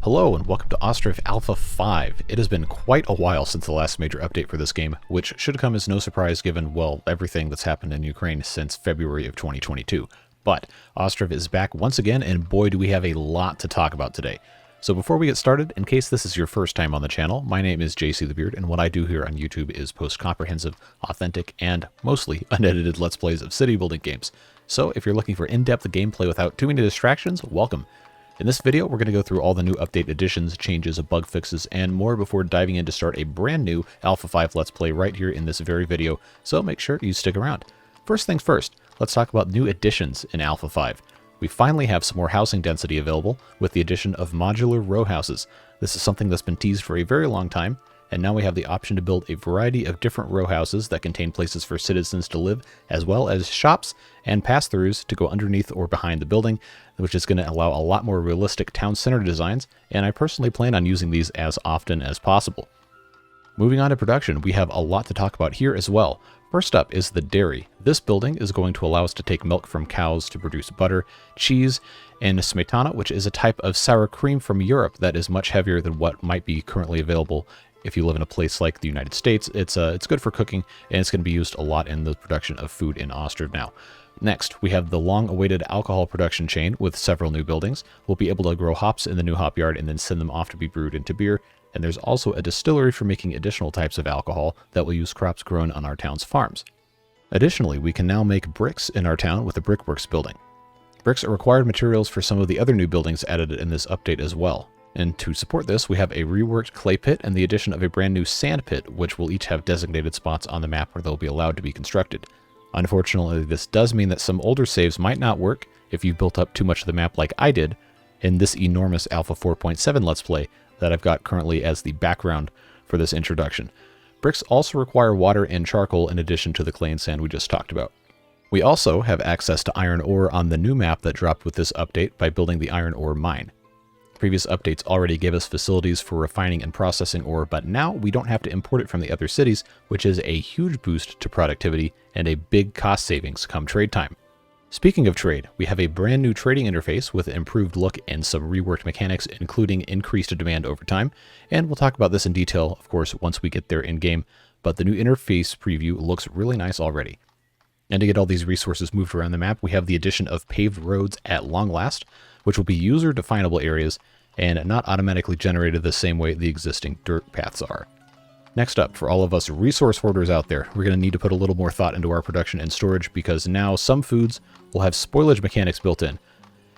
Hello and welcome to Ostriv Alpha 5. It has been quite a while since the last major update for this game, which should come as no surprise given, well, everything that's happened in Ukraine since February of 2022. But Ostriv is back once again, and boy do we have a lot to talk about today. So before we get started, in case this is your first time on the channel, my name is JC the Beard, and what I do here on YouTube is post comprehensive, authentic, and mostly unedited Let's Plays of city building games. So if you're looking for in-depth gameplay without too many distractions, welcome. In this video, we're going to go through all the new update additions, changes, bug fixes, and more before diving in to start a brand new Alpha 5 Let's Play right here in this very video, so make sure you stick around. First things first, let's talk about new additions in Alpha 5. We finally have some more housing density available with the addition of modular row houses. This is something that's been teased for a very long time, and now we have the option to build a variety of different row houses that contain places for citizens to live, as well as shops and pass-throughs to go underneath or behind the building, which is going to allow a lot more realistic town center designs, and I personally plan on using these as often as possible. Moving on to production, we have a lot to talk about here as well. First up is the dairy. This building is going to allow us to take milk from cows to produce butter, cheese, and smetana, which is a type of sour cream from Europe that is much heavier than what might be currently available if you live in a place like the United States. It's good for cooking, and it's going to be used a lot in the production of food in Ostriv now. Next, we have the long-awaited alcohol production chain with several new buildings. We'll be able to grow hops in the new hop yard and then send them off to be brewed into beer. And there's also a distillery for making additional types of alcohol that will use crops grown on our town's farms. Additionally, we can now make bricks in our town with the Brickworks building. Bricks are required materials for some of the other new buildings added in this update as well. And to support this, we have a reworked clay pit and the addition of a brand new sand pit, which will each have designated spots on the map where they'll be allowed to be constructed. Unfortunately, this does mean that some older saves might not work if you've built up too much of the map like I did in this enormous Alpha 4.7 Let's Play that I've got currently as the background for this introduction. Bricks also require water and charcoal in addition to the clay and sand we just talked about. We also have access to iron ore on the new map that dropped with this update by building the iron ore mine. Previous updates already gave us facilities for refining and processing ore, but now we don't have to import it from the other cities, which is a huge boost to productivity and a big cost savings come trade time. Speaking of trade, we have a brand new trading interface with an improved look and some reworked mechanics, including increased demand over time, and we'll talk about this in detail, of course, once we get there in-game, but the new interface preview looks really nice already. And to get all these resources moved around the map, we have the addition of paved roads at long last, which will be user-definable areas and not automatically generated the same way the existing dirt paths are. Next up, for all of us resource hoarders out there, we're going to need to put a little more thought into our production and storage because now some foods will have spoilage mechanics built in.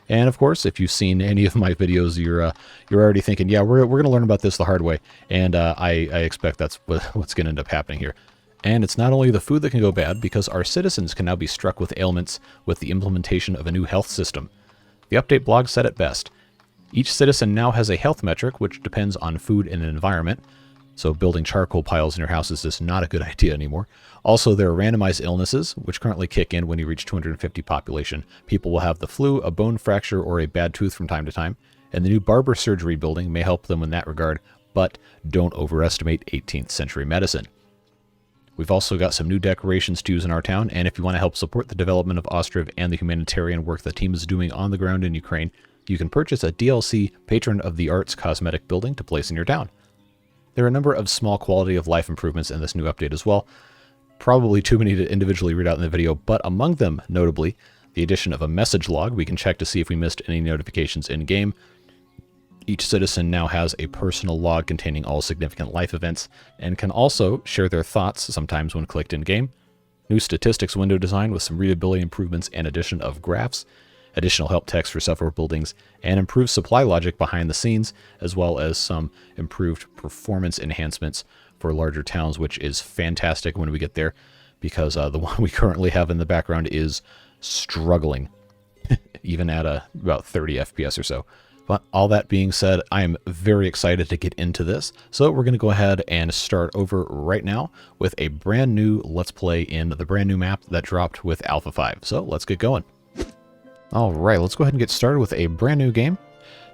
And of course, if you've seen any of my videos, you're already thinking, yeah, we're going to learn about this the hard way, and I expect that's what's going to end up happening here. And it's not only the food that can go bad, because our citizens can now be struck with ailments with the implementation of a new health system. The update blog said it best. Each citizen now has a health metric, which depends on food and environment, so building charcoal piles in your houses is not a good idea anymore. Also, there are randomized illnesses, which currently kick in when you reach 250 population. People will have the flu, a bone fracture, or a bad tooth from time to time, and the new barber surgery building may help them in that regard, but don't overestimate 18th century medicine. We've also got some new decorations to use in our town, and if you want to help support the development of Ostriv and the humanitarian work the team is doing on the ground in Ukraine, you can purchase a DLC Patron of the Arts cosmetic building to place in your town. There are a number of small quality of life improvements in this new update as well. Probably too many to individually read out in the video, but among them, notably, the addition of a message log. We can check to see if we missed any notifications in-game. Each citizen now has a personal log containing all significant life events, and can also share their thoughts sometimes when clicked in-game. New statistics window design with some readability improvements and addition of graphs. Additional help text for several buildings, and improved supply logic behind the scenes, as well as some improved performance enhancements for larger towns, which is fantastic when we get there, because the one we currently have in the background is struggling, even at about 30 FPS or so. But all that being said, I am very excited to get into this, so we're going to go ahead and start over right now with a brand new Let's Play in the brand new map that dropped with Alpha 5. So let's get going. Alright, let's go ahead and get started with a brand new game.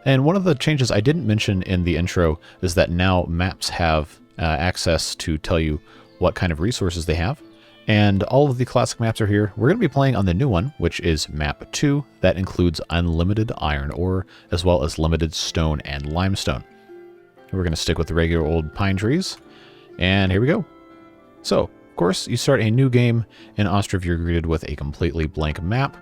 And one of the changes I didn't mention in the intro is that now maps have access to tell you what kind of resources they have. And all of the classic maps are here. We're going to be playing on the new one, which is map 2. That includes unlimited iron ore, as well as limited stone and limestone. We're going to stick with the regular old pine trees. And here we go. So, of course, you start a new game in Ostriv, you're greeted with a completely blank map.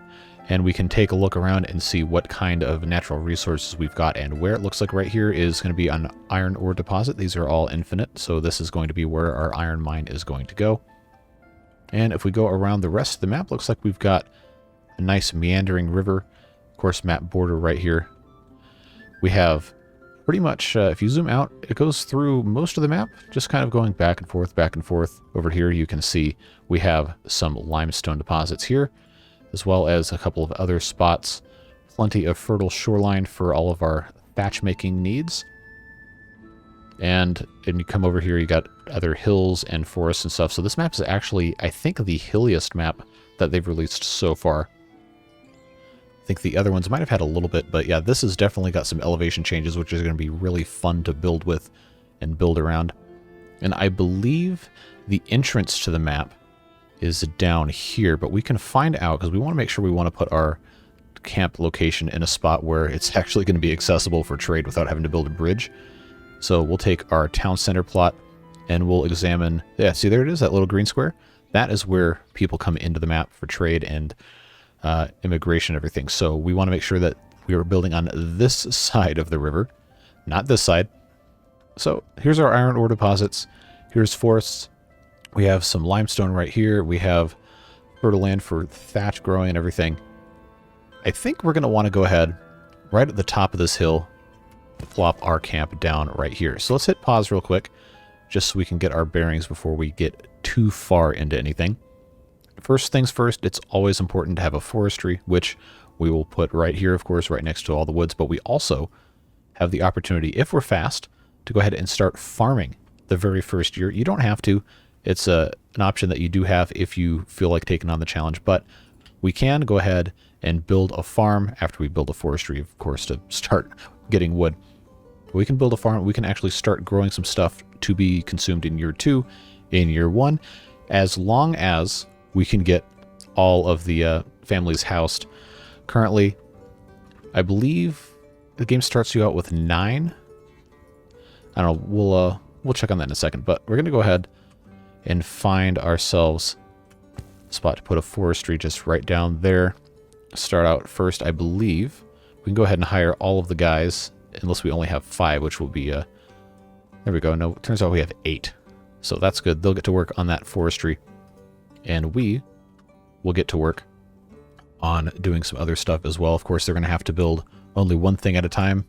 And we can take a look around and see what kind of natural resources we've got and where. It looks like right here is going to be an iron ore deposit. These are all infinite, so this is going to be where our iron mine is going to go. And if we go around the rest of the map, looks like we've got a nice meandering river. Of course, map border right here. We have pretty much, if you zoom out, it goes through most of the map, just kind of going back and forth, back and forth. Over here, you can see we have some limestone deposits here, as well as a couple of other spots. Plenty of fertile shoreline for all of our thatch making needs. And you come over here, you got other hills and forests and stuff. So this map is actually, I think, the hilliest map that they've released so far. I think the other ones might have had a little bit, but yeah, this has definitely got some elevation changes, which is going to be really fun to build with and build around. And I believe the entrance to the map is down here, but we can find out because we want to make sure we want to put our camp location in a spot where it's actually going to be accessible for trade without having to build a bridge. So we'll take our town center plot and we'll examine, yeah, see there it is, that little green square? That is where people come into the map for trade and immigration and everything. So we want to make sure that we are building on this side of the river, not this side. So here's our iron ore deposits. Here's forests. We have some limestone right here. We have fertile land for thatch growing and everything. I think we're going to want to go ahead right at the top of this hill, plop our camp down right here. So let's hit pause real quick, just so we can get our bearings before we get too far into anything. First things first, it's always important to have a forestry, which we will put right here, of course, right next to all the woods. But we also have the opportunity, if we're fast, to go ahead and start farming the very first year. You don't have to. It's an option that you do have if you feel like taking on the challenge. But we can go ahead and build a farm after we build a forestry, of course, to start getting wood. We can build a farm. We can actually start growing some stuff to be consumed in year 2, in year 1, as long as we can get all of the families housed. Currently, I believe the game starts you out with 9. I don't know. We'll check on that in a second. But we're going to go ahead and find ourselves a spot to put a forestry just right down there. Start out first, I believe. We can go ahead and hire all of the guys, unless we only have 5, which will be, there we go. No, it turns out we have 8. So that's good. They'll get to work on that forestry. And we will get to work on doing some other stuff as well. Of course, they're going to have to build only one thing at a time.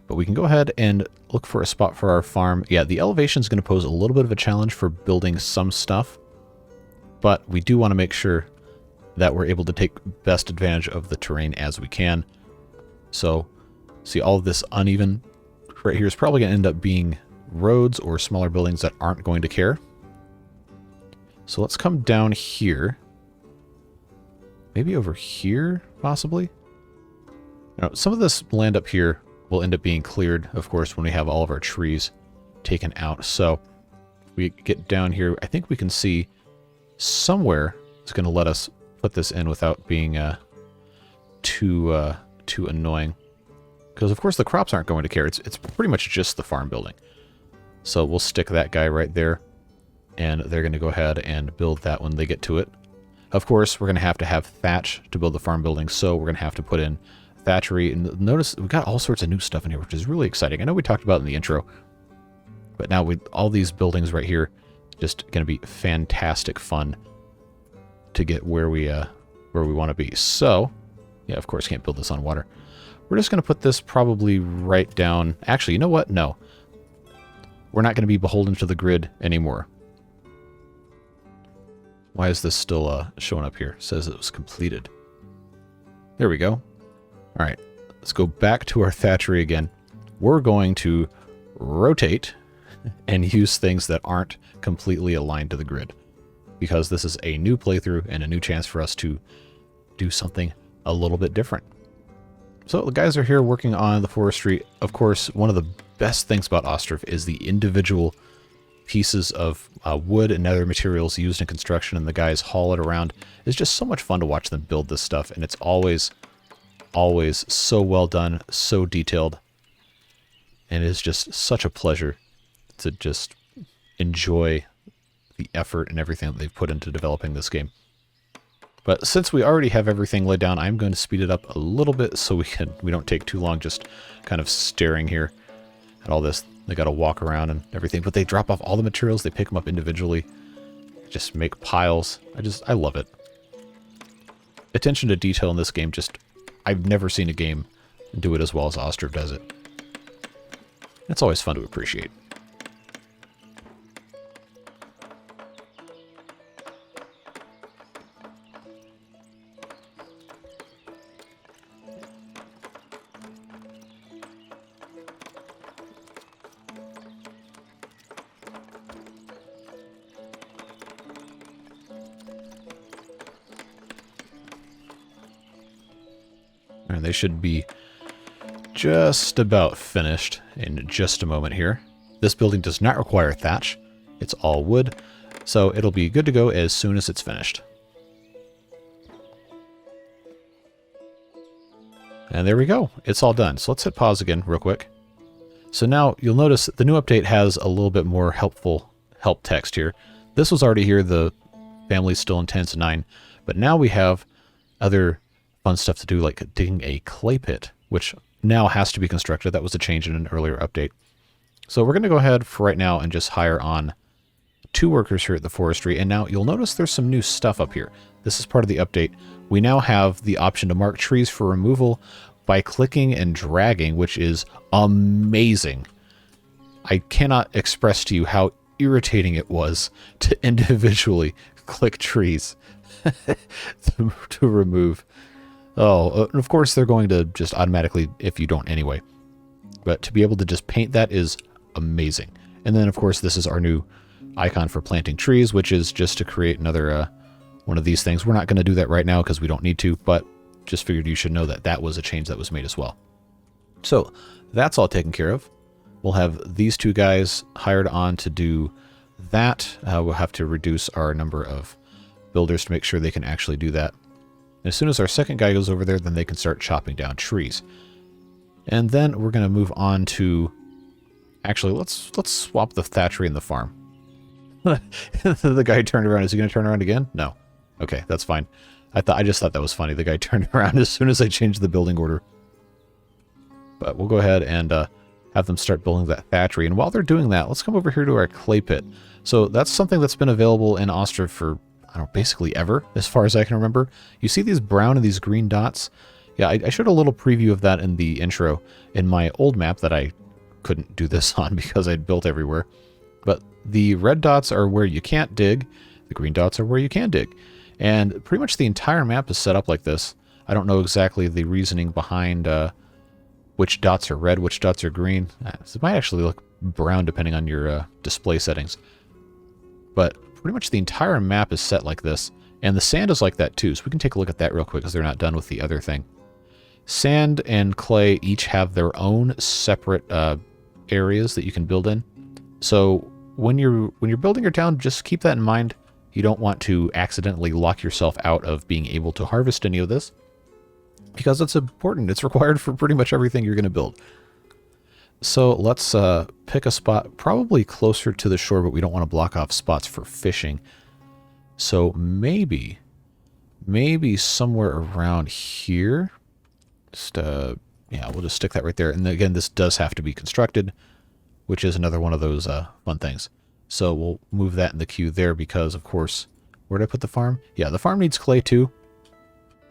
But we can go ahead and look for a spot for our farm. Yeah, the elevation is going to pose a little bit of a challenge for building some stuff. But we do want to make sure that we're able to take best advantage of the terrain as we can. So, see, all of this uneven right here is probably going to end up being roads or smaller buildings that aren't going to care. So let's come down here. Maybe over here, possibly? Now, some of this land up here will end up being cleared, of course, when we have all of our trees taken out. So we get down here. I think we can see somewhere it's going to let us put this in without being too annoying. Because, of course, the crops aren't going to care. It's pretty much just the farm building. So we'll stick that guy right there. And they're going to go ahead and build that when they get to it. Of course, we're going to have thatch to build the farm building, so we're going to have to put in thatchery. And notice we've got all sorts of new stuff in here, which is really exciting. I know we talked about it in the intro, but now with all these buildings right here, just going to be fantastic fun to get where we want to be. So, yeah, of course, can't build this on water. We're just going to put this probably right down. Actually, you know what? No. We're not going to be beholden to the grid anymore. Why is this still showing up here? It says it was completed. There we go. All right, let's go back to our thatchery again. We're going to rotate and use things that aren't completely aligned to the grid, because this is a new playthrough and a new chance for us to do something a little bit different. So the guys are here working on the forestry. Of course, one of the best things about Ostriv is the individual pieces of wood and other materials used in construction, and the guys haul it around. It's just so much fun to watch them build this stuff, and it's always so well done, so detailed, and it is just such a pleasure to just enjoy the effort and everything that they've put into developing this game. But since we already have everything laid down, I'm going to speed it up a little bit so we don't take too long just kind of staring here at all this. They got to walk around and everything, but they drop off all the materials, they pick them up individually, just make piles. I love it. Attention to detail in this game, I've never seen a game do it as well as Ostriv does it. It's always fun to appreciate. And they should be just about finished in just a moment here. This building does not require thatch. It's all wood, so it'll be good to go as soon as it's finished. And there we go. It's all done. So let's hit pause again real quick. So now you'll notice the new update has a little bit more helpful help text here. This was already here. The family's still in 10s and 9, but now we have other fun stuff to do, like digging a clay pit, which now has to be constructed. That was a change in an earlier update. So we're going to go ahead for right now and just hire on 2 workers here at the forestry. And now you'll notice there's some new stuff up here. This is part of the update. We now have the option to mark trees for removal by clicking and dragging, which is amazing. I cannot express to you how irritating it was to individually click trees to remove. Oh, and of course they're going to just automatically if you don't anyway. But to be able to just paint that is amazing. And then of course this is our new icon for planting trees, which is just to create another one of these things. We're not going to do that right now because we don't need to, but just figured you should know that that was a change that was made as well. So that's all taken care of. We'll have these 2 guys hired on to do that. We'll have to reduce our number of builders to make sure they can actually do that. As soon as our second guy goes over there, then they can start chopping down trees. And then we're going to move on to... Actually, let's swap the thatchery and the farm. The guy turned around. Is he going to turn around again? No. Okay, that's fine. I just thought that was funny. The guy turned around as soon as I changed the building order. But we'll go ahead and have them start building that thatchery. And while they're doing that, let's come over here to our clay pit. So that's something that's been available in Ostriv for... I don't know, basically ever, as far as I can remember. You see these brown and these green dots? Yeah, I showed a little preview of that in the intro in my old map that I couldn't do this on because I'd built everywhere. But the red dots are where you can't dig. The green dots are where you can dig. And pretty much the entire map is set up like this. I don't know exactly the reasoning behind which dots are red, which dots are green. It might actually look brown depending on your display settings. But pretty much the entire map is set like this, and the sand is like that too, so we can take a look at that real quick because they're not done with the other thing. Sand and clay each have their own separate areas that you can build in. So when you're building your town, just keep that in mind. You don't want to accidentally lock yourself out of being able to harvest any of this, because it's important. It's required for pretty much everything you're going to build. So let's pick a spot probably closer to the shore, but we don't want to block off spots for fishing. So maybe somewhere around here. Just yeah, we'll just stick that right there. And again, this does have to be constructed, which is another one of those fun things. So we'll move that in the queue there because, of course, where did I put the farm? Yeah, the farm needs clay too.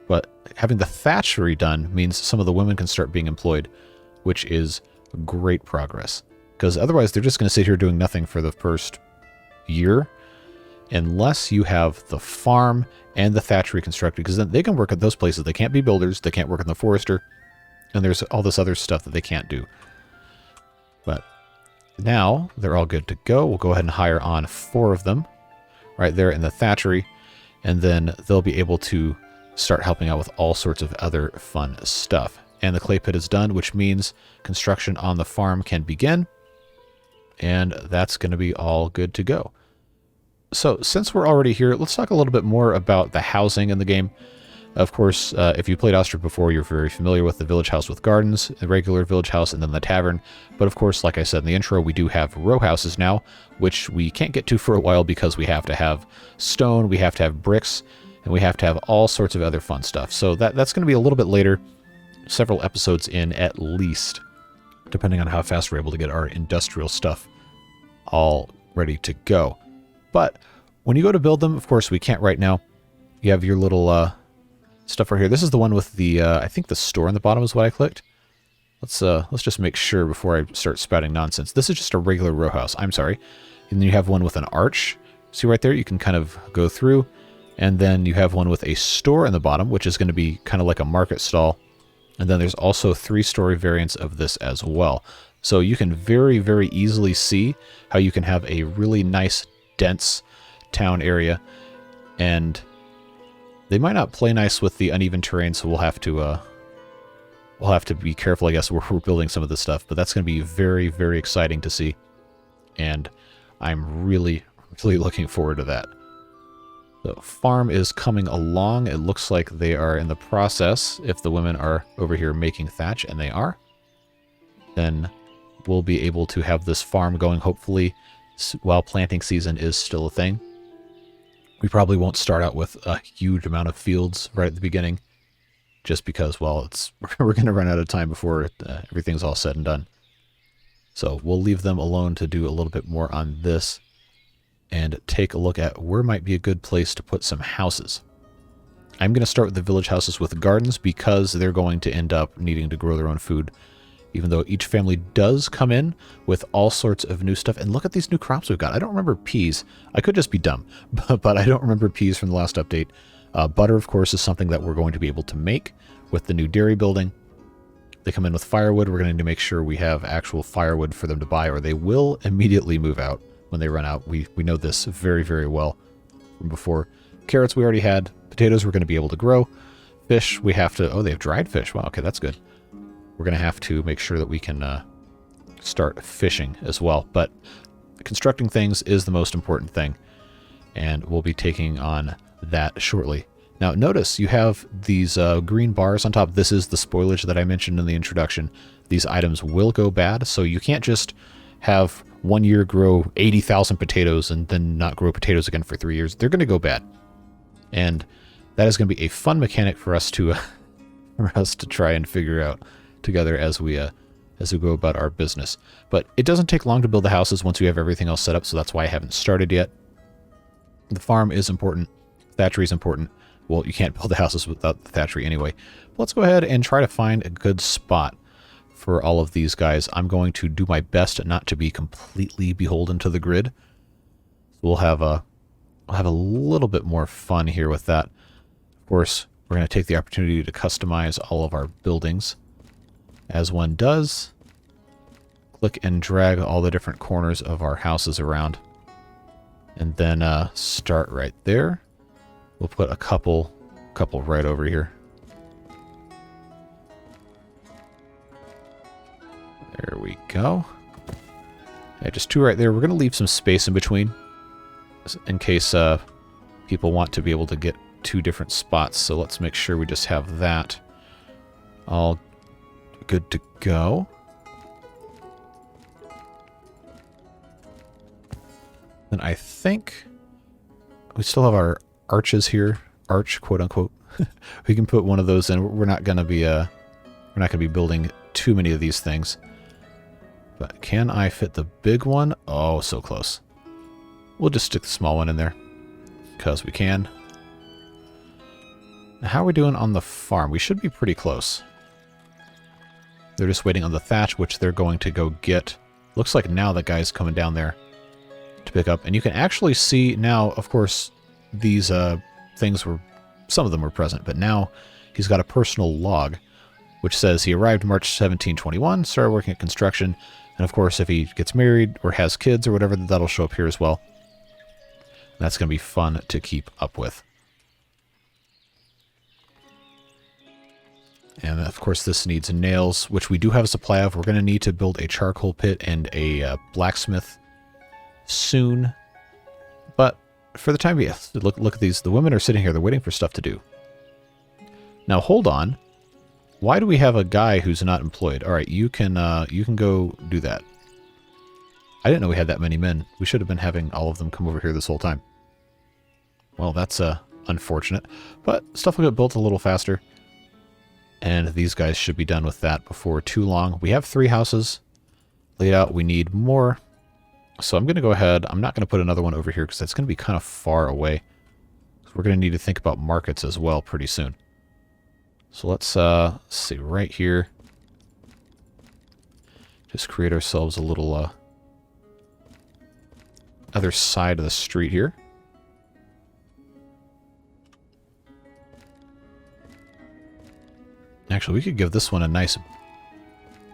But having the thatchery done means some of the women can start being employed, which is great progress, because otherwise they're just going to sit here doing nothing for the first year unless you have the farm and the thatchery constructed, because then they can work at those places. They can't be builders, they can't work in the forester, and there's all this other stuff that they can't do. But now they're all good to go. We'll go ahead and hire on 4 of them right there in the thatchery, and then they'll be able to start helping out with all sorts of other fun stuff. And the clay pit is done, which means construction on the farm can begin. and that's going to be all good to go. So since we're already here, let's talk a little bit more about the housing in the game. Of course, if you played Ostriv before, you're very familiar with the village house with gardens, the regular village house, and then the tavern. But of course, like I said in the intro, we do have row houses now, which we can't get to for a while because we have to have stone, we have to have bricks, and we have to have all sorts of other fun stuff. So that's going to be a little bit later, several episodes in at least, depending on how fast we're able to get our industrial stuff all ready to go. But when you go to build them, of course, we can't right now. You have your little stuff right here. This is the one with the, I think the store on the bottom is what I clicked. Let's just make sure before I start spouting nonsense. This is just a regular row house. I'm sorry. And then you have one with an arch. See right there? You can kind of go through. And then you have one with a store in the bottom, which is going to be kind of like a market stall. And then there's also 3-story variants of this as well. So you can very, very easily see how you can have a really nice, dense town area. And they might not play nice with the uneven terrain, so we'll have to be careful, I guess, where we're building some of this stuff. But that's going to be very, very exciting to see, and I'm really, really looking forward to that. The farm is coming along. It looks like they are in the process. If the women are over here making thatch, and they are, then we'll be able to have this farm going, hopefully, while planting season is still a thing. We probably won't start out with a huge amount of fields right at the beginning, just because, well, we're going to run out of time before everything's all said and done. So we'll leave them alone to do a little bit more on this and take a look at where might be a good place to put some houses. I'm going to start with the village houses with gardens because they're going to end up needing to grow their own food, even though each family does come in with all sorts of new stuff. And look at these new crops we've got. I don't remember peas. I could just be dumb, but I don't remember peas from the last update. Butter, of course, is something that we're going to be able to make with the new dairy building. They come in with firewood. We're going to need to make sure we have actual firewood for them to buy, or they will immediately move out when they run out. We know this very, very well from before. Carrots we already had. Potatoes we're going to be able to grow. Fish we have to... Oh, they have dried fish. Wow, okay, that's good. We're going to have to make sure that we can start fishing as well. But constructing things is the most important thing, and we'll be taking on that shortly. Now, notice you have these green bars on top. This is the spoilage that I mentioned in the introduction. These items will go bad, so you can't just have 1 year grow 80,000 potatoes and then not grow potatoes again for 3 years. They're going to go bad. And that is going to be a fun mechanic for us to try and figure out together as we go about our business. But it doesn't take long to build the houses once you have everything else set up, so that's why I haven't started yet. The farm is important. Thatchery is important. Well, you can't build the houses without the thatchery anyway. But let's go ahead and try to find a good spot for all of these guys. I'm going to do my best not to be completely beholden to the grid. So we'll have a little bit more fun here with that. Of course, we're going to take the opportunity to customize all of our buildings. As one does, click and drag all the different corners of our houses around. And then start right there. We'll put a couple right over here. There we go. Yeah, just 2 right there. We're going to leave some space in between in case people want to be able to get 2 different spots. So let's make sure we just have that all good to go. Then I think we still have our arches here, arch quote unquote. We can put one of those in. We're not going to be building too many of these things. But can I fit the big one? Oh, so close. We'll just stick the small one in there because we can. Now, how are we doing on the farm? We should be pretty close. They're just waiting on the thatch, which they're going to go get. Looks like now that guy's coming down there to pick up. And you can actually see now, of course, these things were, some of them were present, but now he's got a personal log, which says he arrived March 1721, started working at construction. And of course, if he gets married or has kids or whatever, that'll show up here as well. And that's going to be fun to keep up with. And of course this needs nails, which we do have a supply of. We're going to need to build a charcoal pit and a blacksmith soon. But for the time being, look at these. The women are sitting here. They're waiting for stuff to do. Now hold on. Why do we have a guy who's not employed? All right, you can go do that. I didn't know we had that many men. We should have been having all of them come over here this whole time. Well, that's unfortunate, but stuff will get built a little faster. And these guys should be done with that before too long. We have 3 houses laid out. We need more. So I'm going to go ahead. I'm not going to put another one over here because that's going to be kind of far away. We're going to need to think about markets as well pretty soon. So let's see right here. Just create ourselves a little other side of the street here. Actually, we could give this one a nice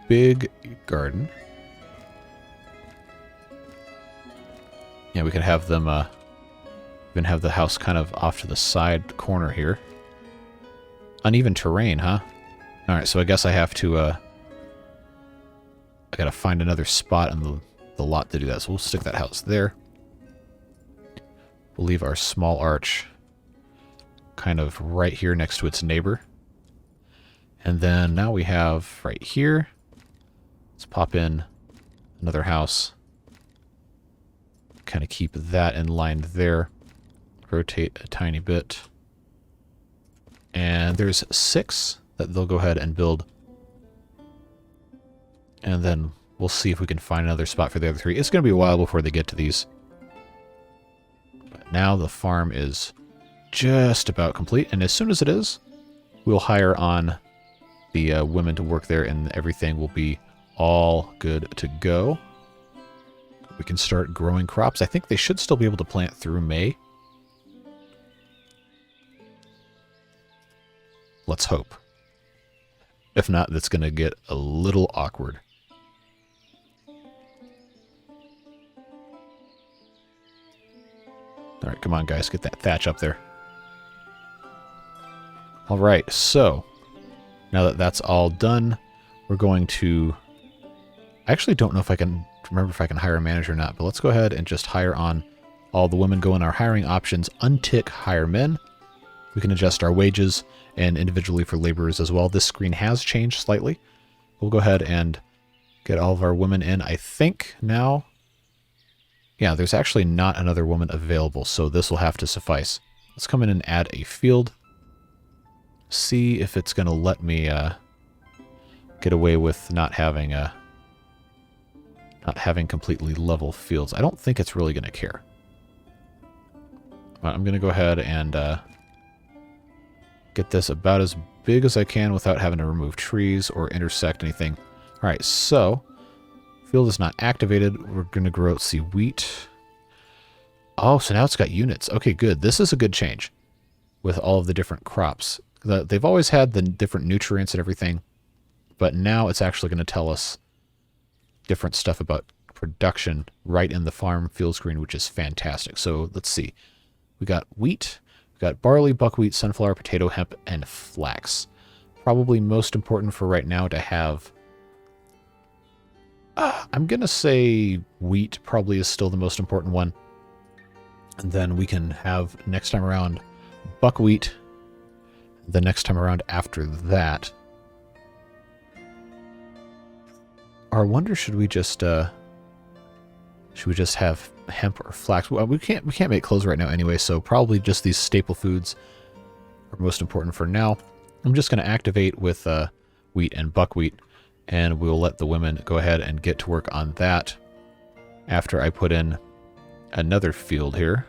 big garden. Yeah, we could have them even have the house kind of off to the side corner here. Uneven terrain, huh? Alright, so I guess I have to I gotta find another spot in the lot to do that. So we'll stick that house there. We'll leave our small arch kind of right here next to its neighbor. And then now we have right here. Let's pop in another house. Kind of keep that in line there. Rotate a tiny bit. And there's 6 that they'll go ahead and build. And then we'll see if we can find another spot for the other 3. It's going to be a while before they get to these. But now the farm is just about complete. And as soon as it is, we'll hire on the women to work there, and everything will be all good to go. We can start growing crops. I think they should still be able to plant through May. Let's hope. If not, that's going to get a little awkward. Alright, come on guys, get that thatch up there. Alright, so now that that's all done, we're going to... I actually don't know if I can remember if I can hire a manager or not, but let's go ahead and just hire on all the women. Go in our hiring options, untick hire men. We can adjust our wages and individually for laborers as well. This screen has changed slightly. We'll go ahead and get all of our women in. I think now, yeah, there's actually not another woman available, so this will have to suffice. Let's come in and add a field. See if it's going to let me get away with not having completely level fields. I don't think it's really going to care. But I'm going to go ahead and get this about as big as I can without having to remove trees or intersect anything. Alright, so field is not activated. We're going to grow, see, wheat. Oh, so now it's got units. Okay, good. This is a good change with all of the different crops. They've always had the different nutrients and everything, but now it's actually going to tell us different stuff about production right in the farm field screen, which is fantastic. So let's see. We got wheat, we got barley, buckwheat, sunflower, potato, hemp, and flax. Probably most important for right now to have... I'm going to say wheat probably is still the most important one. And then we can have next time around buckwheat. The next time around after that. Or I wonder, should we just have hemp or flax? Well, we can't make clothes right now anyway, so probably just these staple foods are most important for now. I'm just going to activate with wheat and buckwheat, and we'll let the women go ahead and get to work on that after I put in another field here.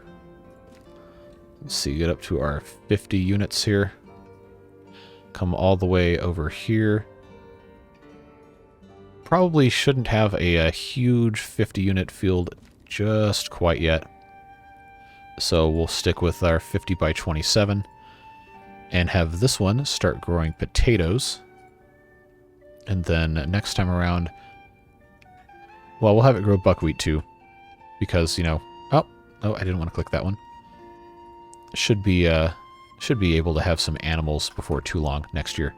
Let's see, get up to our 50 units here. Come all the way over here. Probably shouldn't have a huge 50 unit field just quite yet. So we'll stick with our 50 by 27 and have this one start growing potatoes. And then next time around, well, we'll have it grow buckwheat too, because, you know, oh, I didn't want to click that one. Should be able to have some animals before too long next year.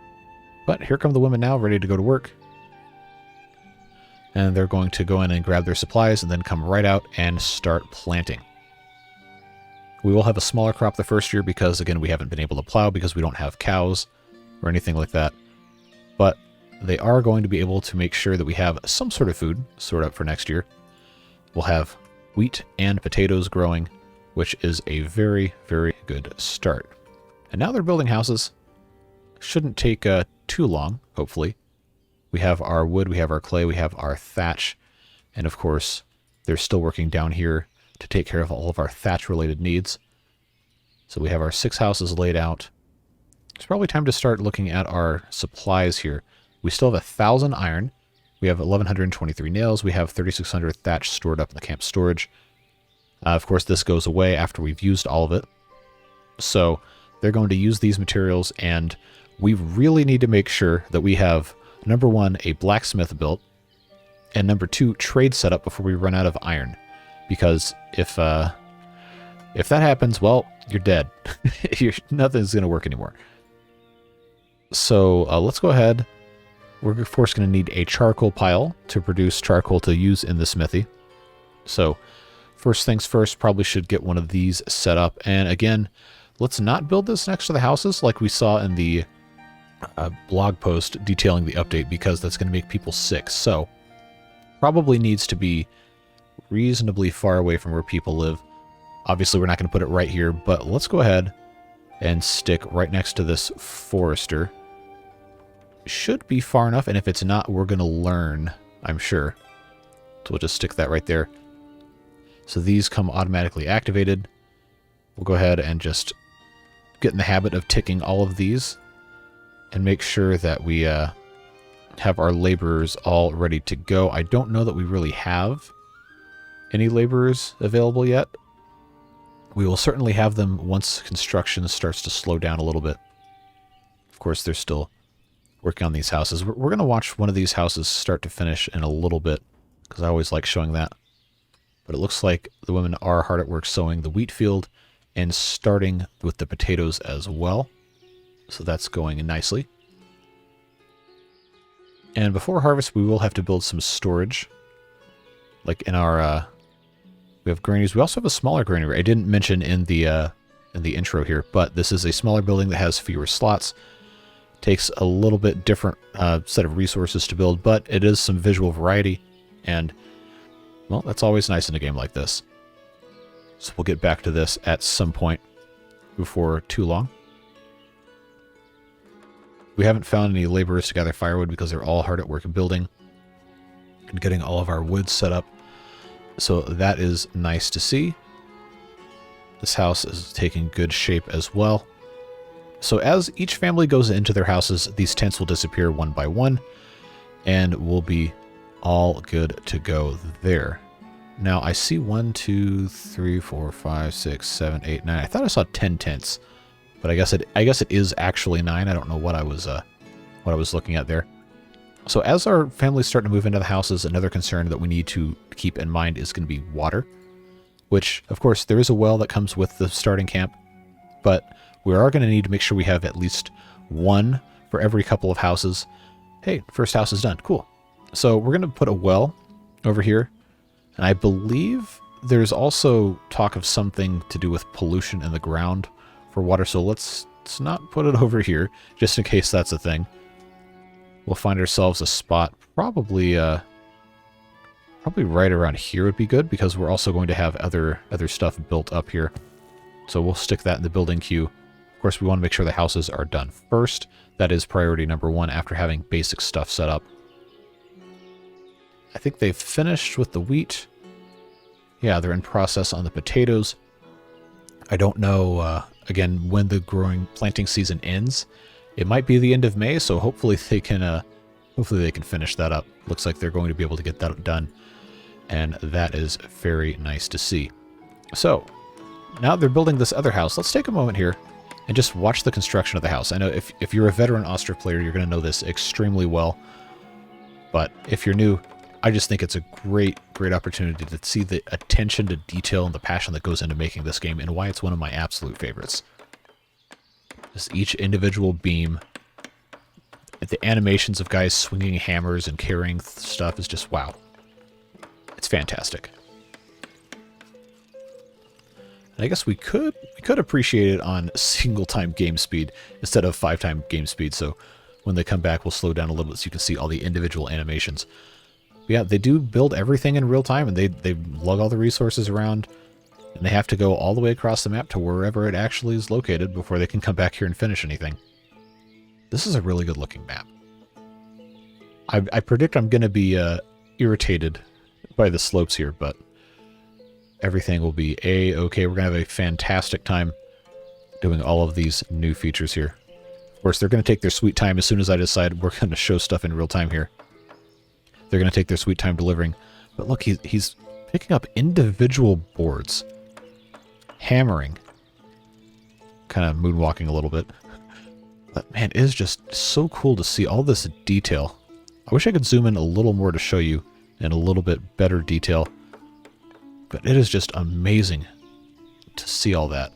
But here come the women now, ready to go to work. And they're going to go in and grab their supplies and then come right out and start planting. We will have a smaller crop the first year because, again, we haven't been able to plow because we don't have cows or anything like that. But they are going to be able to make sure that we have some sort of food stored up for next year. We'll have wheat and potatoes growing, which is a very, very good start. And now they're building houses. Shouldn't take too long, hopefully. We have our wood, we have our clay, we have our thatch, and of course, they're still working down here to take care of all of our thatch-related needs. So we have our 6 houses laid out. It's probably time to start looking at our supplies here. We still have 1,000 iron. We have 1,123 nails. We have 3,600 thatch stored up in the camp storage. Of course, this goes away after we've used all of it. So they're going to use these materials, and we really need to make sure that we have, number 1, a blacksmith built, and number 2, trade set up before we run out of iron. Because if that happens, well, you're dead. Nothing's going to work anymore. So let's go ahead. We're of course going to need a charcoal pile to produce charcoal to use in the smithy. So first things first, probably should get one of these set up. And again, let's not build this next to the houses like we saw in the blog post detailing the update, because that's going to make people sick. So probably needs to be reasonably far away from where people live. Obviously, we're not going to put it right here, but let's go ahead and stick right next to this forester. Should be far enough, and if it's not, we're going to learn, I'm sure. So we'll just stick that right there. So these come automatically activated. We'll go ahead and just get in the habit of ticking all of these and make sure that we have our laborers all ready to go. I don't know that we really have any laborers available yet. We will certainly have them once construction starts to slow down a little bit. Of course, they're still working on these houses. We're going to watch one of these houses start to finish in a little bit, because I always like showing that. But it looks like the women are hard at work sowing the wheat field and starting with the potatoes as well. So that's going nicely. And before harvest, we will have to build some storage. Like in our... we have granaries. We also have a smaller granary. I didn't mention in the intro here, but this is a smaller building that has fewer slots. Takes a little bit different set of resources to build, but it is some visual variety, and well, that's always nice in a game like this. So we'll get back to this at some point before too long. We haven't found any laborers to gather firewood because they're all hard at work building and getting all of our wood set up. So that is nice to see. This house is taking good shape as well. So as each family goes into their houses, these tents will disappear one by one, and we'll be all good to go there. Now I see 1, 2, 3, 4, 5, 6, 7, 8, 9. I thought I saw 10 tents, but I guess it is actually 9. I don't know what I was looking at there. So as our families start to move into the houses, another concern that we need to keep in mind is going to be water, which, of course, there is a well that comes with the starting camp, but we are going to need to make sure we have at least one for every couple of houses. Hey, first house is done. Cool. So we're going to put a well over here, and I believe there's also talk of something to do with pollution in the ground for water, so let's not put it over here, just in case that's a thing. We'll find ourselves a spot, probably right around here would be good, because we're also going to have other stuff built up here. So we'll stick that in the building queue. Of course, we want to make sure the houses are done first. That is priority number 1 after having basic stuff set up. I think they've finished with the wheat. Yeah, they're in process on the potatoes. I don't know, again, when the planting season ends. It might be the end of May, so hopefully they can finish that up. Looks like they're going to be able to get that done, and that is very nice to see. So now they're building this other house. Let's take a moment here and just watch the construction of the house. I know if you're a veteran Ostriv player, you're going to know this extremely well, but if you're new, I just think it's a great opportunity to see the attention to detail and the passion that goes into making this game, and why it's one of my absolute favorites. Just each individual beam, The animations of guys swinging hammers and carrying stuff is just wow. It's fantastic. And I guess we could appreciate it on single-time game speed instead of 5-time game speed. So when they come back, we'll slow down a little bit so you can see all the individual animations. But yeah, they do build everything in real time, and they lug all the resources around, and they have to go all the way across the map to wherever it actually is located before they can come back here and finish anything. This is a really good-looking map. I predict I'm going to be irritated by the slopes here, but everything will be A-okay. We're going to have a fantastic time doing all of these new features here. Of course, they're going to take their sweet time as soon as I decide we're going to show stuff in real time here. They're going to take their sweet time delivering. But look, he's picking up individual boards. Hammering. Kind of moonwalking a little bit. But man, it is just so cool to see all this detail. I wish I could zoom in a little more to show you in a little bit better detail. But it is just amazing to see all that.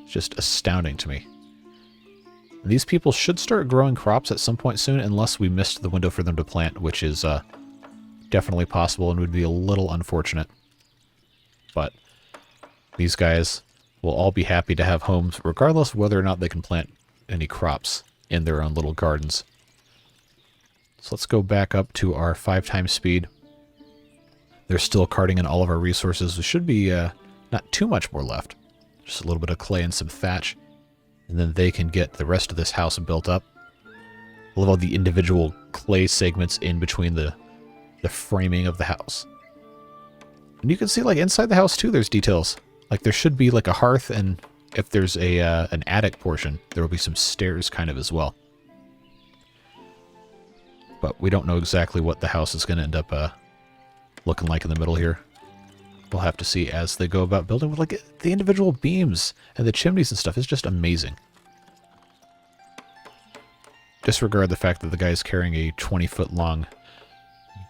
It's just astounding to me. These people should start growing crops at some point soon, unless we missed the window for them to plant, which is definitely possible and would be a little unfortunate. But these guys will all be happy to have homes, regardless of whether or not they can plant any crops in their own little gardens. So let's go back up to our 5-time speed. They're still carting in all of our resources. There should be not too much more left. Just a little bit of clay and some thatch. And then they can get the rest of this house built up. I love all the individual clay segments in between the framing of the house. And you can see, like, inside the house, too, there's details. Like, there should be, like, a hearth, and if there's an attic portion, there will be some stairs kind of as well. But we don't know exactly what the house is going to end up looking like in the middle here. We'll have to see as they go about building. Like, the individual beams and the chimneys and stuff is just amazing. Disregard the fact that the guy's carrying a 20-foot long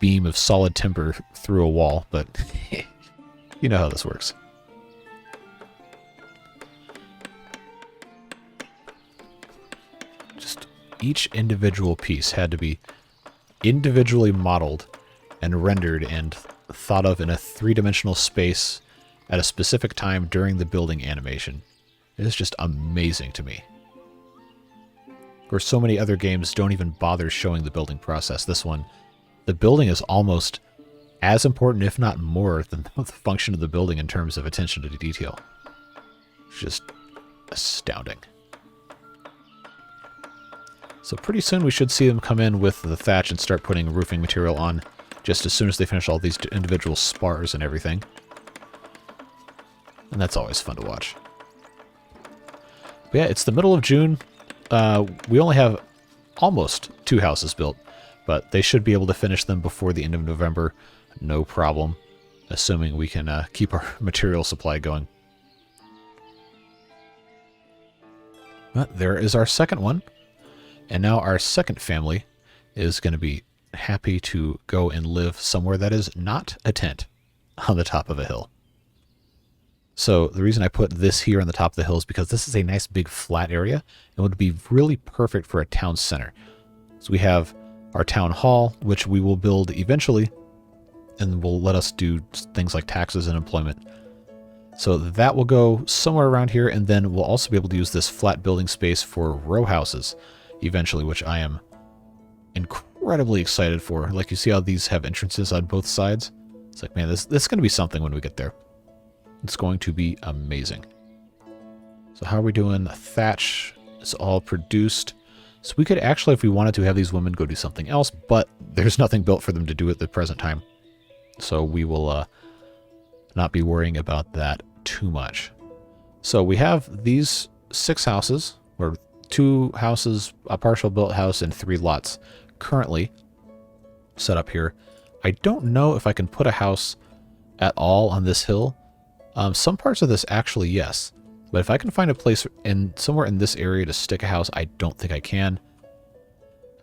beam of solid timber through a wall, but you know how this works. Just each individual piece had to be individually modeled and rendered and thought of in a 3-dimensional space at a specific time during the building animation. It is just amazing to me. Where so many other games don't even bother showing the building process. This one, the building is almost as important, if not more, than the function of the building in terms of attention to detail. It's just astounding. So pretty soon we should see them come in with the thatch and start putting roofing material on just as soon as they finish all these individual spars and everything. And that's always fun to watch. But yeah, it's the middle of June. We only have almost 2 houses built, but they should be able to finish them before the end of November. No problem, assuming we can keep our material supply going. But there is our second one. And now our second family is going to be happy to go and live somewhere that is not a tent on the top of a hill. So the reason I put this here on the top of the hill is because this is a nice big flat area and would be really perfect for a town center. So we have our town hall, which we will build eventually, and will let us do things like taxes and employment. So that will go somewhere around here, and then we'll also be able to use this flat building space for row houses eventually, which I am incredibly excited for. Like, you see how these have entrances on both sides? It's like, man, this is going to be something when we get there. It's going to be amazing. So how are we doing? Thatch is all produced. So we could actually, if we wanted to, have these women go do something else, but there's nothing built for them to do at the present time. So we will not be worrying about that too much. So we have these 6 houses, or 2 houses, a partial built house, and 3 lots currently set up here. I don't know if I can put a house at all on this hill. Some parts of this actually, yes. But if I can find a place somewhere in this area to stick a house, I don't think I can.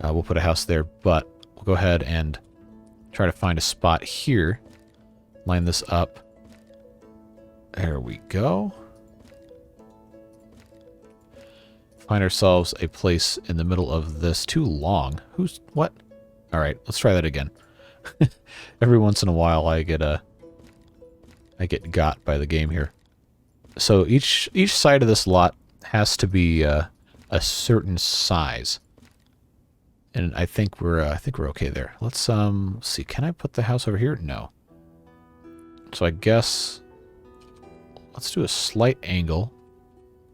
We'll put a house there, but we'll go ahead and try to find a spot here. Line this up. There we go. find ourselves a place in the middle of this. Too long. Who's what? All right, let's try that again. Every once in a while, I get got by the game here. So each side of this lot has to be a certain size, and I think we're okay there. Let's see. Can I put the house over here? No. So I guess let's do a slight angle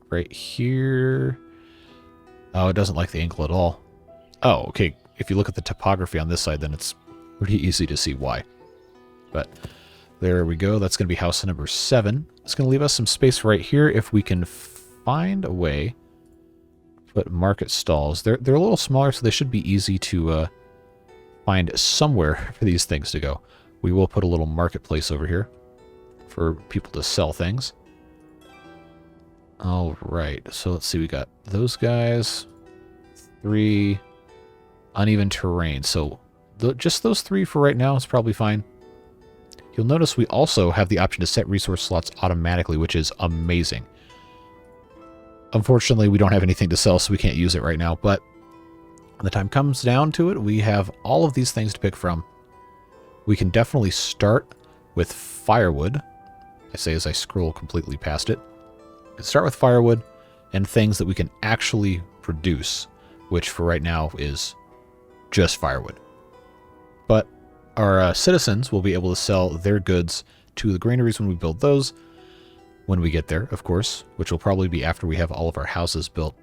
right here. Oh, it doesn't like the angle at all. Oh, okay. If you look at the topography on this side, then it's pretty easy to see why. But there we go. That's going to be house number 7. It's going to leave us some space right here if we can find a way to put market stalls. They're a little smaller, so they should be easy to find somewhere for these things to go. We will put a little marketplace over here for people to sell things. All right, so let's see. We got those guys. 3 uneven terrain. So just those 3 for right now is probably fine. You'll notice we also have the option to set resource slots automatically, which is amazing. Unfortunately, we don't have anything to sell, so we can't use it right now. But when the time comes down to it, we have all of these things to pick from. We can definitely start with firewood. I say as I scroll completely past it. We can start with firewood and things that we can actually produce, which for right now is just firewood. But our citizens will be able to sell their goods to the granaries when we build those, when we get there, of course, which will probably be after we have all of our houses built.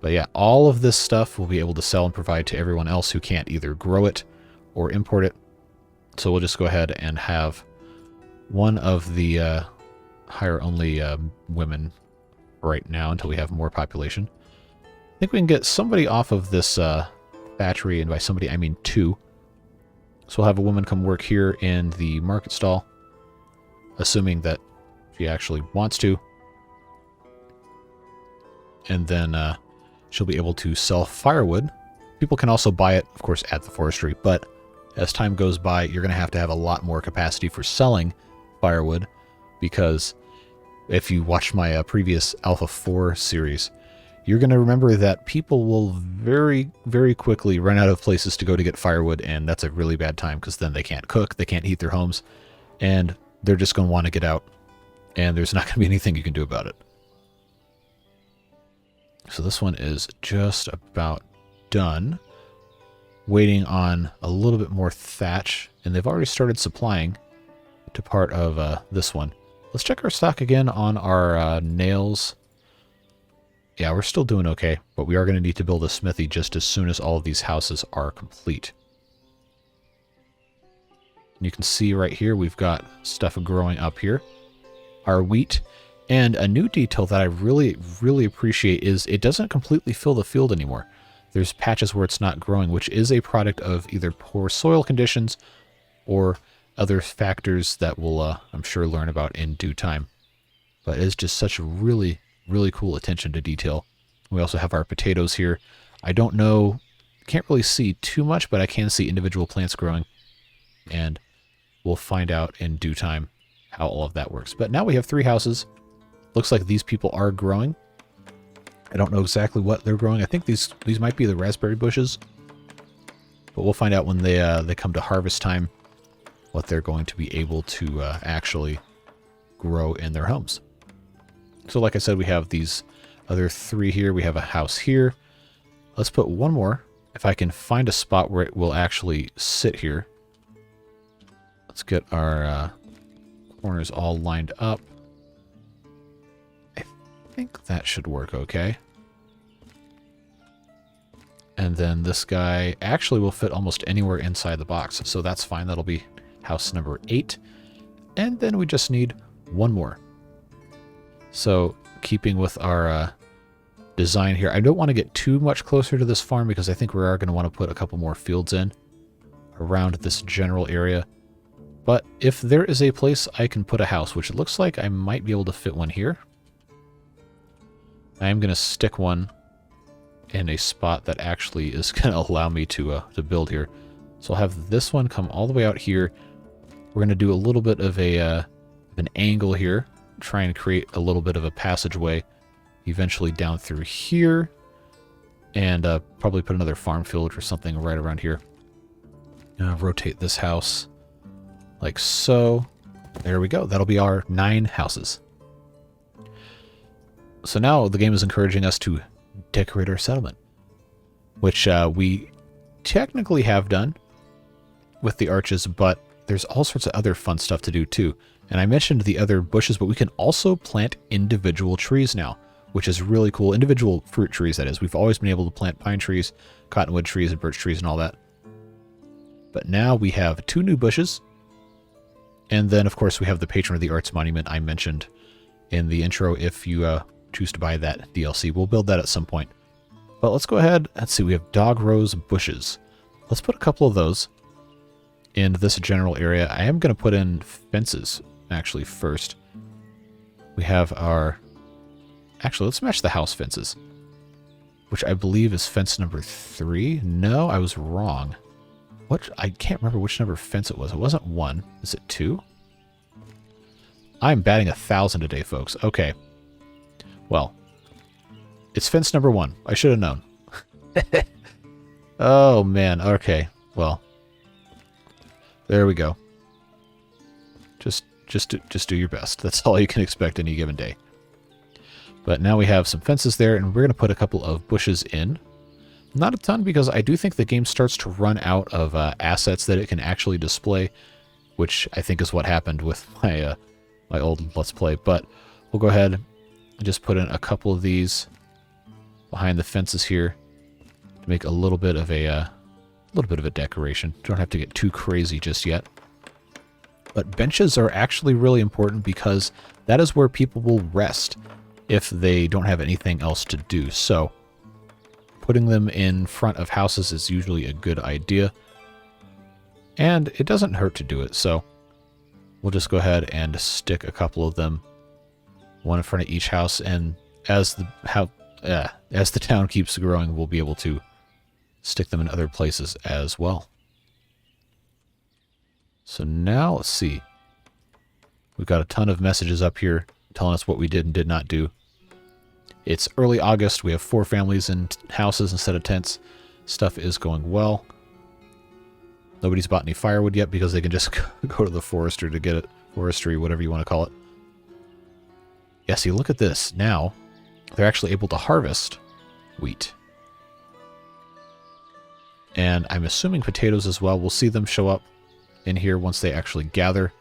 But yeah, all of this stuff we'll be able to sell and provide to everyone else who can't either grow it or import it. So we'll just go ahead and have one of the hire only women right now until we have more population. I think we can get somebody off of this battery, and by somebody I mean 2. So we'll have a woman come work here in the market stall, assuming that she actually wants to. And then she'll be able to sell firewood. People can also buy it, of course, at the forestry, but as time goes by, you're going to have a lot more capacity for selling firewood, because if you watched my previous Alpha 4 series, you're going to remember that people will very, very quickly run out of places to go to get firewood, and that's a really bad time, because then they can't cook, they can't heat their homes, and they're just going to want to get out, and there's not going to be anything you can do about it. So this one is just about done. Waiting on a little bit more thatch, and they've already started supplying to part of this one. Let's check our stock again on our nails. Yeah, we're still doing okay, but we are going to need to build a smithy just as soon as all of these houses are complete. And you can see right here we've got stuff growing up here. Our wheat. And a new detail that I really, really appreciate is it doesn't completely fill the field anymore. There's patches where it's not growing, which is a product of either poor soil conditions or other factors that we'll, I'm sure, learn about in due time. But it's just such a really, really cool attention to detail. We also have our potatoes here. I don't know, can't really see too much, but I can see individual plants growing. And we'll find out in due time how all of that works. But now we have 3 houses. Looks like these people are growing. I don't know exactly what they're growing. I think these might be the raspberry bushes. But we'll find out when they come to harvest time what they're going to be able to actually grow in their homes. So like I said, we have these other 3 here. We have a house here. Let's put one more. If I can find a spot where it will actually sit here. Let's get our corners all lined up. I think that should work okay. And then this guy actually will fit almost anywhere inside the box, so that's fine. That'll be house number 8. And then we just need one more. So keeping with our design here, I don't want to get too much closer to this farm because I think we are going to want to put a couple more fields in around this general area. But if there is a place I can put a house, which it looks like I might be able to fit one here, I am going to stick one in a spot that actually is going to allow me to build here. So I'll have this one come all the way out here. We're going to do a little bit of an angle here, try and create a little bit of a passageway eventually down through here, and probably put another farm field or something right around here. Rotate this house like so. There we go. That'll be our 9 houses. So now the game is encouraging us to decorate our settlement, which we technically have done with the arches, but there's all sorts of other fun stuff to do too. And I mentioned the other bushes, but we can also plant individual trees now, which is really cool. Individual fruit trees, that is. We've always been able to plant pine trees, cottonwood trees, and birch trees and all that. But now we have 2 new bushes. And then, of course, we have the Patron of the Arts monument I mentioned in the intro. If you choose to buy that DLC, we'll build that at some point. But let's go ahead. Let's see. We have dog rose bushes. Let's put a couple of those in this general area. I am going to put in fences, actually, first. We have our... Actually, let's match the house fences, which I believe is fence number 3. No, I was wrong. What? I can't remember which number fence it was. It wasn't 1. Is it 2? I'm batting 1,000 today, folks. Okay. Well, it's fence number 1. I should have known. Oh, man. Okay. Well, there we go. Just do your best. That's all you can expect any given day. But now we have some fences there, and we're going to put a couple of bushes in. Not a ton, because I do think the game starts to run out of assets that it can actually display, which I think is what happened with my my old Let's Play. But we'll go ahead and just put in a couple of these behind the fences here to make a little bit of a decoration. Don't have to get too crazy just yet. But benches are actually really important because that is where people will rest if they don't have anything else to do. So putting them in front of houses is usually a good idea, and it doesn't hurt to do it. So we'll just go ahead and stick a couple of them, one in front of each house, and as the town keeps growing, we'll be able to stick them in other places as well. So now let's see. We've got a ton of messages up here telling us what we did and did not do. It's early August. We have 4 families in houses instead of tents. Stuff is going well. Nobody's bought any firewood yet because they can just go to the forester to get it. Forestry, whatever you want to call it. Yeah, see, look at this. Now, they're actually able to harvest wheat. And I'm assuming potatoes as well. We'll see them show up in here once they actually gather.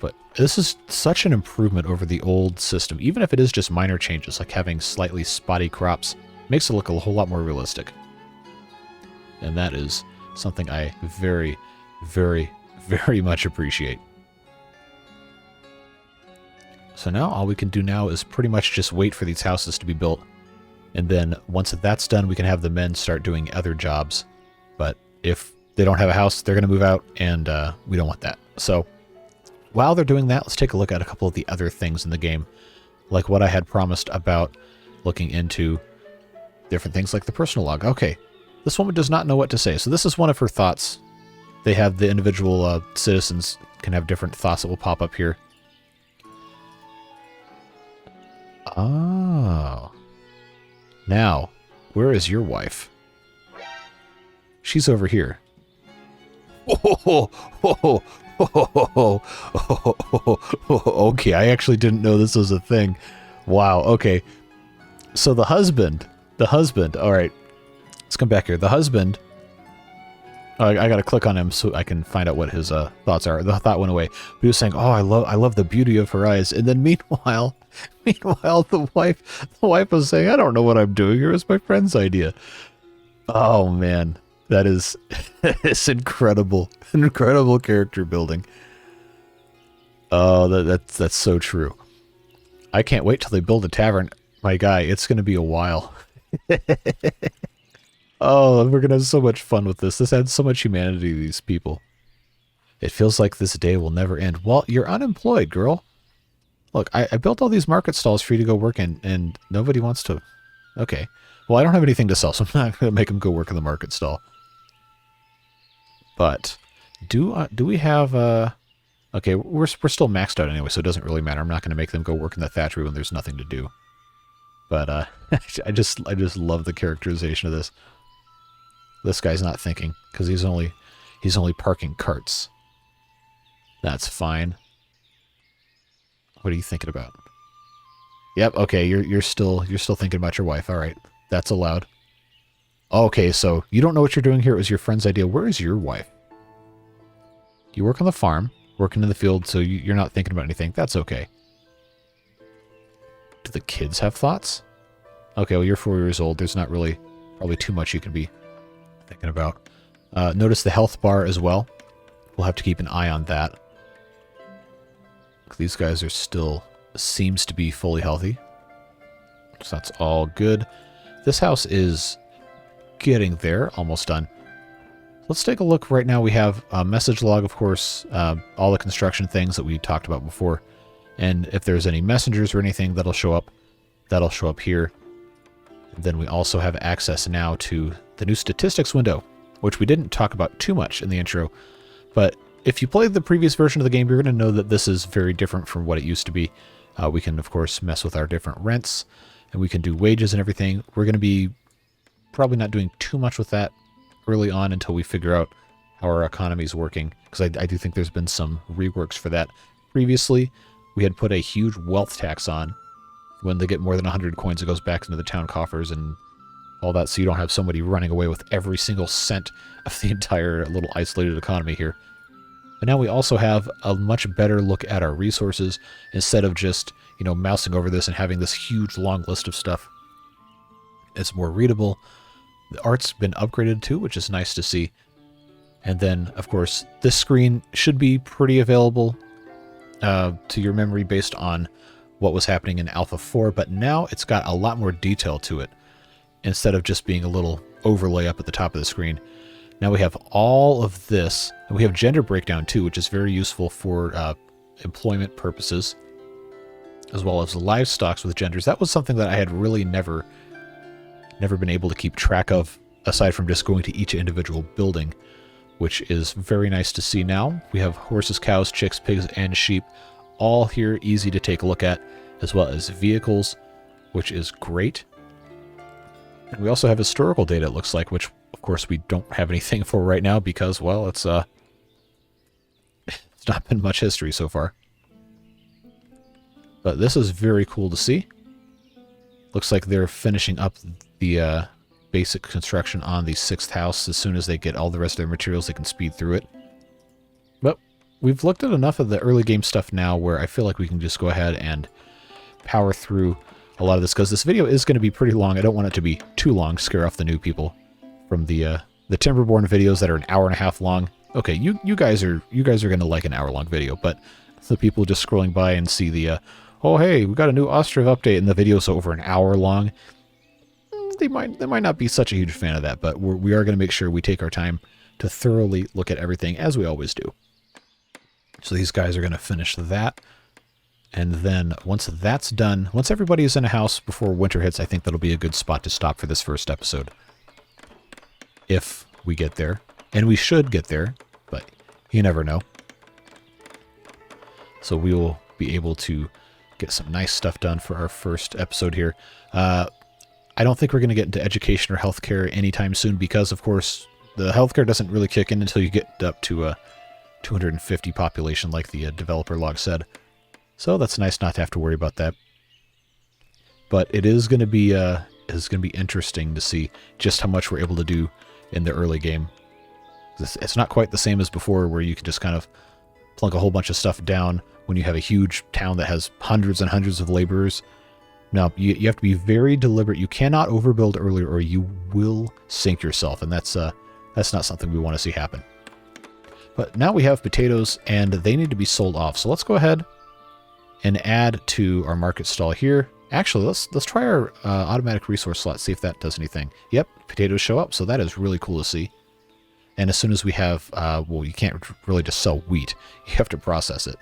But this is such an improvement over the old system. Even if it is just minor changes, like having slightly spotty crops, makes it look a whole lot more realistic. And that is something I very, very, very much appreciate. So now all we can do now is pretty much just wait for these houses to be built. And then once that's done, we can have the men start doing other jobs. But if they don't have a house, they're going to move out, and we don't want that. So while they're doing that, let's take a look at a couple of the other things in the game, like what I had promised about looking into different things like the personal log. Okay, this woman does not know what to say, so this is one of her thoughts. They have the individual citizens can have different thoughts that will pop up here. Oh. Now, where is your wife? She's over here. Okay, I actually didn't know this was a thing. Wow, okay. So the husband, all right. Let's come back here. The husband, I gotta click on him so I can find out what his thoughts are. The thought went away. But he was saying, oh, I love the beauty of her eyes. And then meanwhile, the wife was saying, I don't know what I'm doing here. It's my friend's idea. Oh, man. That is it's incredible. Incredible character building. Oh, that's so true. I can't wait till they build a tavern. My guy, it's going to be a while. Oh, we're going to have so much fun with this. This adds so much humanity to these people. It feels like this day will never end. Well, you're unemployed, girl. Look, I built all these market stalls for you to go work in, and nobody wants to... Okay. Well, I don't have anything to sell, so I'm not going to make them go work in the market stall. But do we have... Okay, we're still maxed out anyway, so it doesn't really matter. I'm not going to make them go work in the thatchery when there's nothing to do. But I just love the characterization of this. This guy's not thinking because he's only parking carts. That's fine. What are you thinking about? Yep, okay, you're still thinking about your wife. All right. That's allowed. Okay, so you don't know what you're doing here. It was your friend's idea. Where is your wife? You work on the farm, working in the field, so you're not thinking about anything. That's okay. Do the kids have thoughts? Okay, well, you're 4 years old. There's not really probably too much you can be thinking about. Notice the health bar as well. We'll have to keep an eye on that. These guys are still, seems to be fully healthy. So that's all good. This house is getting there, almost done. Let's take a look. Right now we have a message log, of course, all the construction things that we talked about before. And if there's any messengers or anything that'll show up here. And then we also have access now to the new statistics window, which we didn't talk about too much in the intro. But if you played the previous version of the game, you're going to know that this is very different from what it used to be. We can, of course, mess with our different rents, and we can do wages and everything. We're going to be probably not doing too much with that early on until we figure out how our economy is working, because I do think there's been some reworks for that. Previously, we had put a huge wealth tax on. When they get more than 100 coins, it goes back into the town coffers and all that, so you don't have somebody running away with every single cent of the entire little isolated economy here. But now we also have a much better look at our resources instead of just, mousing over this and having this huge long list of stuff. It's more readable. The art's been upgraded too, which is nice to see. And then, of course, this screen should be pretty available to your memory based on what was happening in Alpha 4, but now it's got a lot more detail to it instead of just being a little overlay up at the top of the screen. Now we have all of this, and we have gender breakdown too, which is very useful for employment purposes, as well as livestock with genders. That was something that I had really never been able to keep track of, aside from just going to each individual building, which is very nice to see now. We have horses, cows, chicks, pigs, and sheep, all here, easy to take a look at, as well as vehicles, which is great. And we also have historical data, it looks like, which, of course, we don't have anything for right now because, well, it's not been much history so far. But this is very cool to see. Looks like they're finishing up the basic construction on the 6th house. As soon as they get all the rest of their materials, they can speed through it. But we've looked at enough of the early game stuff now where I feel like we can just go ahead and power through a lot of this, because this video is going to be pretty long. I don't want it to be too long, scare off the new people from the Timberborn videos that are an hour and a half long. Okay, you guys are going to like an hour-long video, but the people just scrolling by and see the oh hey, we got a new Ostriv update and the video's over an hour long, they might not be such a huge fan of that, but we are going to make sure we take our time to thoroughly look at everything, as we always do. So these guys are going to finish that. And then once that's done, once everybody is in a house before winter hits, I think that'll be a good spot to stop for this first episode. If we get there. And we should get there, but you never know. So we will be able to get some nice stuff done for our first episode here. I don't think we're going to get into education or healthcare anytime soon because, of course, the healthcare doesn't really kick in until you get up to a 250 population like the developer log said. So that's nice not to have to worry about that. But it is going to be interesting to see just how much we're able to do in the early game. It's not quite the same as before, where you can just kind of plunk a whole bunch of stuff down when you have a huge town that has hundreds and hundreds of laborers. Now, you have to be very deliberate. You cannot overbuild earlier or you will sink yourself, and that's not something we want to see happen. But now we have potatoes, and they need to be sold off. So let's go ahead and add to our market stall here. Actually, let's try our automatic resource slot, see if that does anything. Yep, potatoes show up, so that is really cool to see. And as soon as we have, well, you can't really just sell wheat. You have to process it.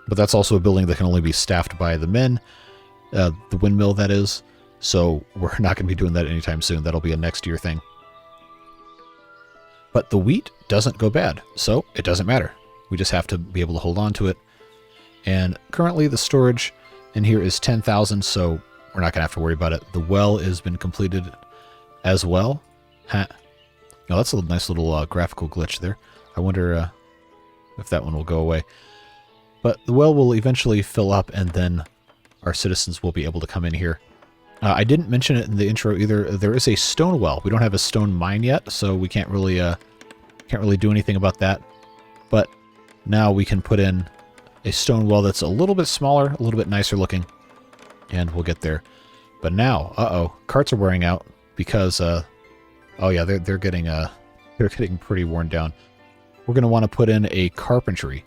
But that's also a building that can only be staffed by the men, the windmill, that is. So we're not going to be doing that anytime soon. That'll be a next year thing. But the wheat doesn't go bad, so it doesn't matter. We just have to be able to hold on to it. And currently the storage in here is 10,000, so we're not going to have to worry about it. The well has been completed as well. Huh. Oh, that's a nice little graphical glitch there. I wonder if that one will go away. But the well will eventually fill up, and then our citizens will be able to come in here. I didn't mention it in the intro either. There is a stone well. We don't have a stone mine yet, so we can't really do anything about that. But now we can put in a stone well that's a little bit smaller, a little bit nicer looking, and we'll get there. But now, carts are wearing out because, oh yeah, they're getting pretty worn down. We're going to want to put in a carpentry,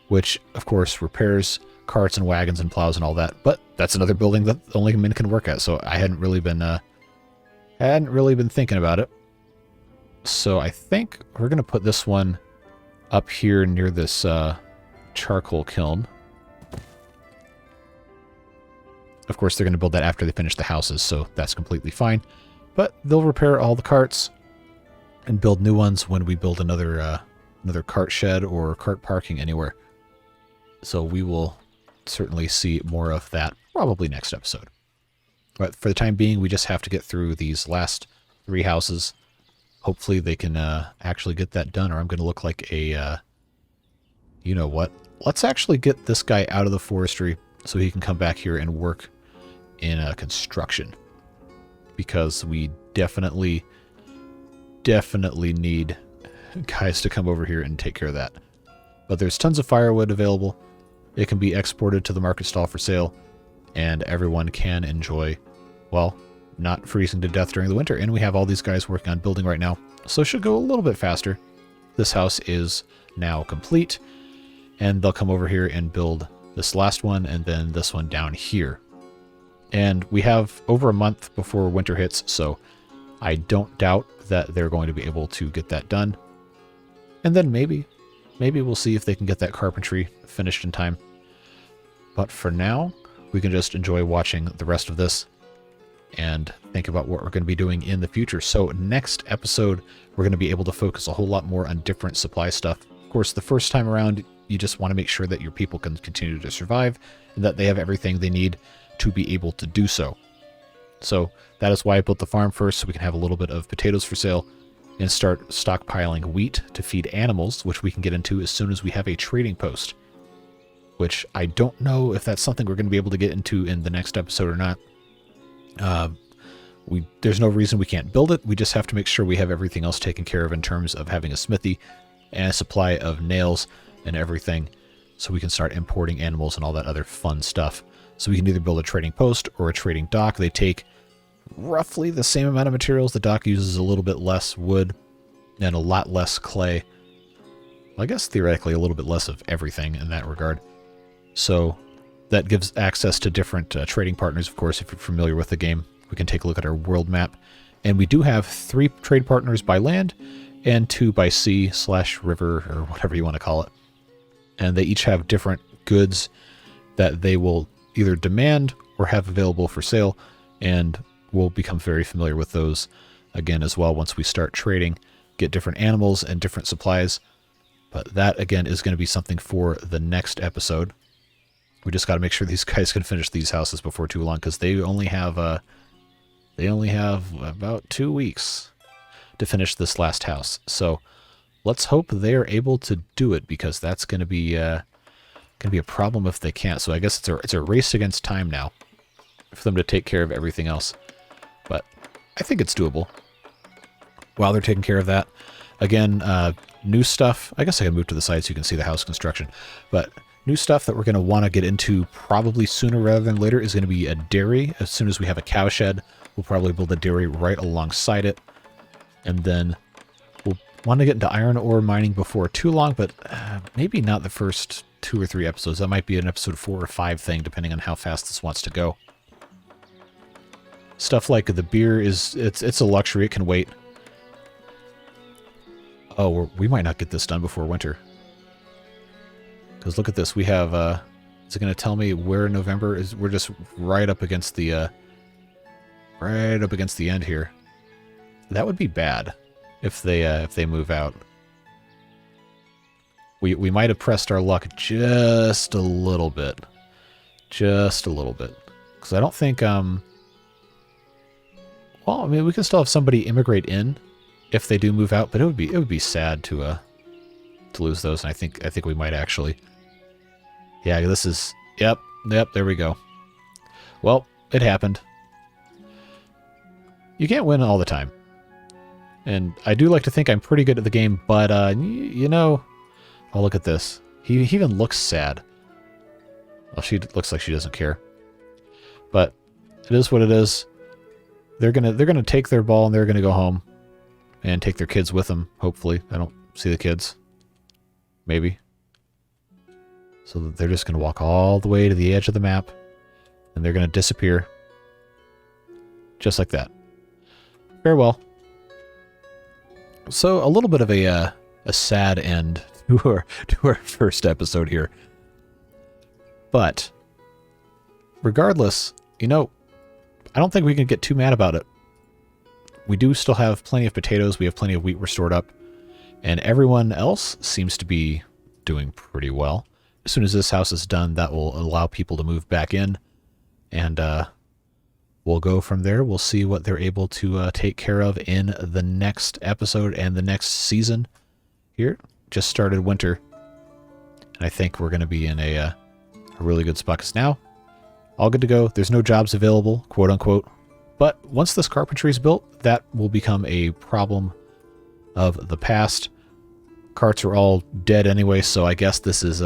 which of course repairs carts and wagons and plows and all that. But that's another building that only men can work at, so I hadn't really been thinking about it. So I think we're going to put this one up here near this charcoal kiln. Of course, they're going to build that after they finish the houses, so that's completely fine. But they'll repair all the carts and build new ones when we build another cart shed or cart parking anywhere. So we will certainly see more of that probably next episode. But for the time being, we just have to get through these last 3 houses. Hopefully they can actually get that done, or I'm going to look like a... you know what? Let's actually get this guy out of the forestry so he can come back here and work in construction. Because we definitely need guys to come over here and take care of that. But there's tons of firewood available. It can be exported to the market stall for sale, and everyone can enjoy, well, not freezing to death during the winter. And we have all these guys working on building right now, so it should go a little bit faster. This house is now complete, and they'll come over here and build this last one and then this one down here. And we have over a month before winter hits, so I don't doubt that they're going to be able to get that done. And then maybe we'll see if they can get that carpentry finished in time. But for now, we can just enjoy watching the rest of this and think about what we're going to be doing in the future. So next episode, we're going to be able to focus a whole lot more on different supply stuff. Of course, the first time around, you just want to make sure that your people can continue to survive and that they have everything they need to be able to do so. So that is why I built the farm first, so we can have a little bit of potatoes for sale and start stockpiling wheat to feed animals, which we can get into as soon as we have a trading post, which I don't know if that's something we're going to be able to get into in the next episode or not. There's no reason we can't build it. We just have to make sure we have everything else taken care of in terms of having a smithy and a supply of nails and everything, so we can start importing animals and all that other fun stuff. So we can either build a trading post or a trading dock. They take roughly the same amount of materials. The dock uses a little bit less wood and a lot less clay. Well, I guess theoretically a little bit less of everything in that regard. So that gives access to different trading partners. Of course, if you're familiar with the game, we can take a look at our world map. And we do have 3 trade partners by land and 2 by sea / river, or whatever you want to call it. And they each have different goods that they will either demand or have available for sale, and we'll become very familiar with those again as well once we start trading, get different animals and different supplies. But that again is going to be something for the next episode. We just got to make sure these guys can finish these houses before too long, because they only have about 2 weeks to finish this last house. So let's hope they're able to do it, because that's going to be a problem if they can't. So I guess it's a race against time now for them to take care of everything else. But I think it's doable. While they're taking care of that, again, new stuff. I guess I can move to the side so you can see the house construction. But new stuff that we're going to want to get into probably sooner rather than later is going to be a dairy. As soon as we have a cow shed, we'll probably build a dairy right alongside it. And then we'll want to get into iron ore mining before too long, but maybe not the first 2 or 3 episodes. That might be an episode 4 or 5 thing, depending on how fast this wants to go. Stuff like the beer it's a luxury. It can wait. Oh, we might not get this done before winter. Because look at this. We have, is it going to tell me where November is? We're just right up against the end here. That would be bad if they move out. We might have pressed our luck just a little bit. Just a little bit. Because I don't think, well, I mean, we can still have somebody immigrate in if they do move out, but it would be sad to lose those, and I think we might actually. Yeah, this is, yep, there we go. Well, it happened. You can't win all the time. And I do like to think I'm pretty good at the game, but, you know, oh, look at this. He even looks sad. Well, she looks like she doesn't care. But it is what it is. They're gonna take their ball and they're gonna go home and take their kids with them, hopefully. I don't see the kids. Maybe. So they're just gonna walk all the way to the edge of the map and they're gonna disappear. Just like that. Farewell. So a little bit of a sad end to our first episode here. But regardless, you know, I don't think we can get too mad about it. We do still have plenty of potatoes. We have plenty of wheat restored up. And everyone else seems to be doing pretty well. As soon as this house is done, that will allow people to move back in. And we'll go from there. We'll see what they're able to take care of in the next episode and the next season. Here, just started winter. And I think we're going to be in a really good spot. Because now, all good to go. There's no jobs available, quote unquote. But once this carpentry is built, that will become a problem of the past. Carts are all dead anyway, so I guess this is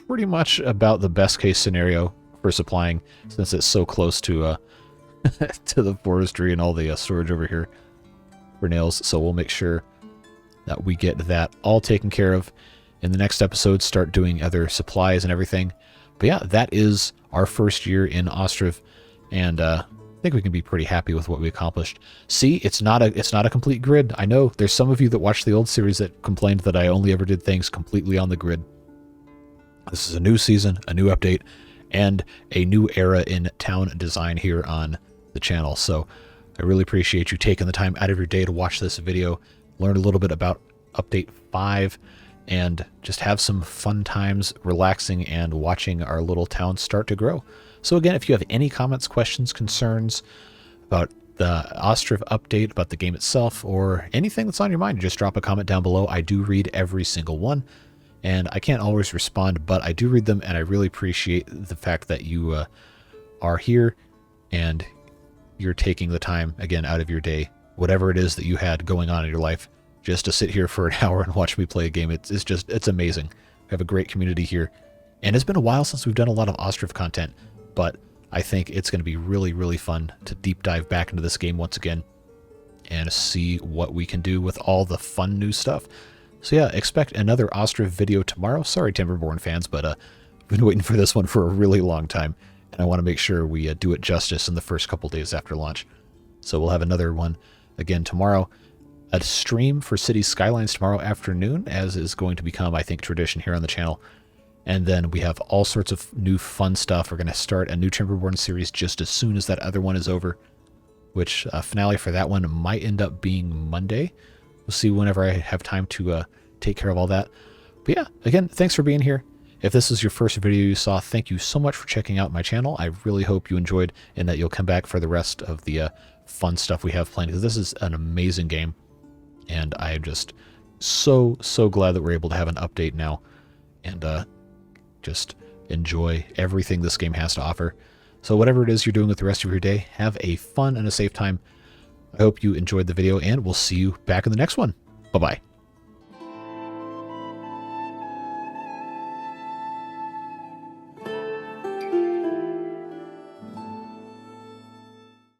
pretty much about the best case scenario for supplying, since it's so close to to the forestry and all the storage over here for nails. So we'll make sure that we get that all taken care of in the next episode, start doing other supplies and everything. But yeah, that is our first year in Ostriv, and I think we can be pretty happy with what we accomplished. See, it's not a complete grid. I know there's some of you that watched the old series that complained that I only ever did things completely on the grid. This is a new season, a new update, and a new era in town design here on the channel. So I really appreciate you taking the time out of your day to watch this video, learn a little bit about Update 5, and just have some fun times relaxing and watching our little town start to grow. So again, if you have any comments, questions, concerns about the Ostriv update, about the game itself, or anything that's on your mind, just drop a comment down below. I do read every single one, and I can't always respond, but I do read them, and I really appreciate the fact that you are here and you're taking the time, again, out of your day, whatever it is that you had going on in your life, just to sit here for an hour and watch me play a game. It's amazing. We have a great community here, and it's been a while since we've done a lot of Ostriv content, but I think it's going to be really, really fun to deep dive back into this game once again and see what we can do with all the fun new stuff. So yeah, expect another Ostriv video tomorrow. Sorry, Timberborn fans, but I've been waiting for this one for a really long time, and I want to make sure we do it justice in the first couple days after launch. So we'll have another one again tomorrow. A stream for City Skylines tomorrow afternoon, as is going to become, I think, tradition here on the channel. And then we have all sorts of new fun stuff. We're going to start a new Timberborn series just as soon as that other one is over, which finale for that one might end up being Monday. We'll see whenever I have time to take care of all that. But yeah, again, thanks for being here. If this is your first video you saw, thank you so much for checking out my channel. I really hope you enjoyed and that you'll come back for the rest of the fun stuff we have planned, because this is an amazing game. And I'm just so glad that we're able to have an update now and just enjoy everything this game has to offer. So whatever it is you're doing with the rest of your day, have a fun and a safe time. I hope you enjoyed the video, and we'll see you back in the next one. Bye-bye.